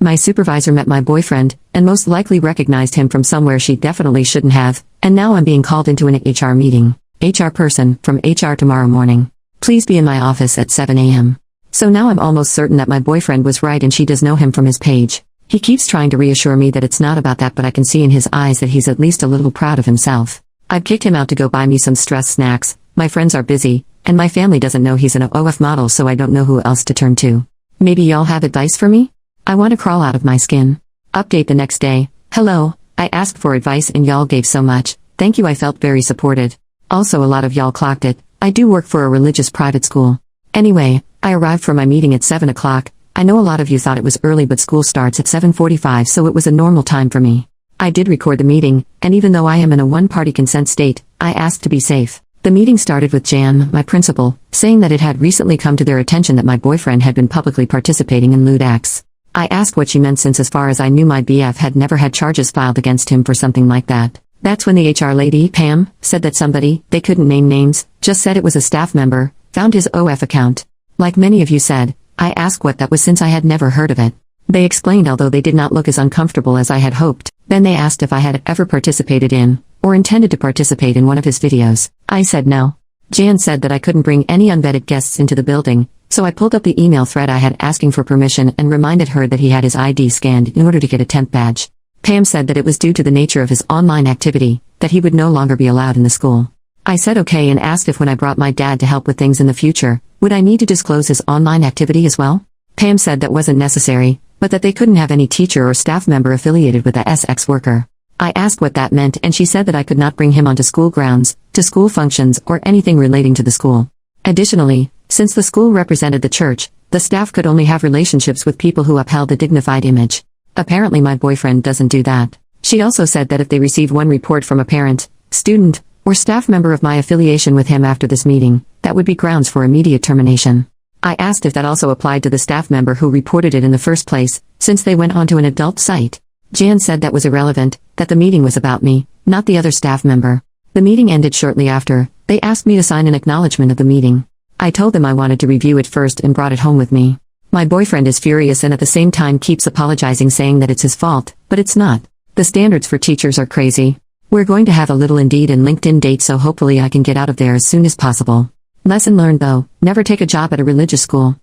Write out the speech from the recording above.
My supervisor met my boyfriend, and most likely recognized him from somewhere she definitely shouldn't have, and now I'm being called into an HR meeting. HR person, from HR tomorrow morning. Please be in my office at 7 a.m. So now I'm almost certain that my boyfriend was right and she does know him from his page. He keeps trying to reassure me that it's not about that, but I can see in his eyes that he's at least a little proud of himself. I've kicked him out to go buy me some stress snacks, my friends are busy, and my family doesn't know he's an OF model, so I don't know who else to turn to. Maybe y'all have advice for me? I want to crawl out of my skin. Update the next day. Hello, I asked for advice and y'all gave so much. Thank you, I felt very supported. Also, a lot of y'all clocked it. I do work for a religious private school. Anyway, I arrived for my meeting at 7 o'clock. I know a lot of you thought it was early, but school starts at 7:45, so it was a normal time for me. I did record the meeting, and even though I am in a one-party consent state, I asked to be safe. The meeting started with Jan, my principal, saying that it had recently come to their attention that my boyfriend had been publicly participating in lewd acts. I asked what she meant, since as far as I knew my BF had never had charges filed against him for something like that. That's when the HR lady, Pam, said that somebody, they couldn't name names, just said it was a staff member, found his OF account. Like many of you said, I asked what that was since I had never heard of it. They explained, although they did not look as uncomfortable as I had hoped. Then they asked if I had ever participated in, or intended to participate in one of his videos. I said no. Jan said that I couldn't bring any unvetted guests into the building, so I pulled up the email thread I had asking for permission and reminded her that he had his ID scanned in order to get a temp badge. Pam said that it was due to the nature of his online activity, that he would no longer be allowed in the school. I said okay and asked if when I brought my dad to help with things in the future, would I need to disclose his online activity as well? Pam said that wasn't necessary, but that they couldn't have any teacher or staff member affiliated with the SX worker. I asked what that meant, and she said that I could not bring him onto school grounds, to school functions, or anything relating to the school. Additionally, since the school represented the church, the staff could only have relationships with people who upheld a dignified image. Apparently my boyfriend doesn't do that. She also said that if they received one report from a parent, student, or staff member of my affiliation with him after this meeting, that would be grounds for immediate termination. I asked if that also applied to the staff member who reported it in the first place, since they went onto an adult site. Jan said that was irrelevant, that the meeting was about me, not the other staff member. The meeting ended shortly after. They asked me to sign an acknowledgement of the meeting. I told them I wanted to review it first and brought it home with me. My boyfriend is furious and at the same time keeps apologizing, saying that it's his fault, but it's not. The standards for teachers are crazy. We're going to have a little Indeed and LinkedIn date, so hopefully I can get out of there as soon as possible. Lesson learned though, never take a job at a religious school.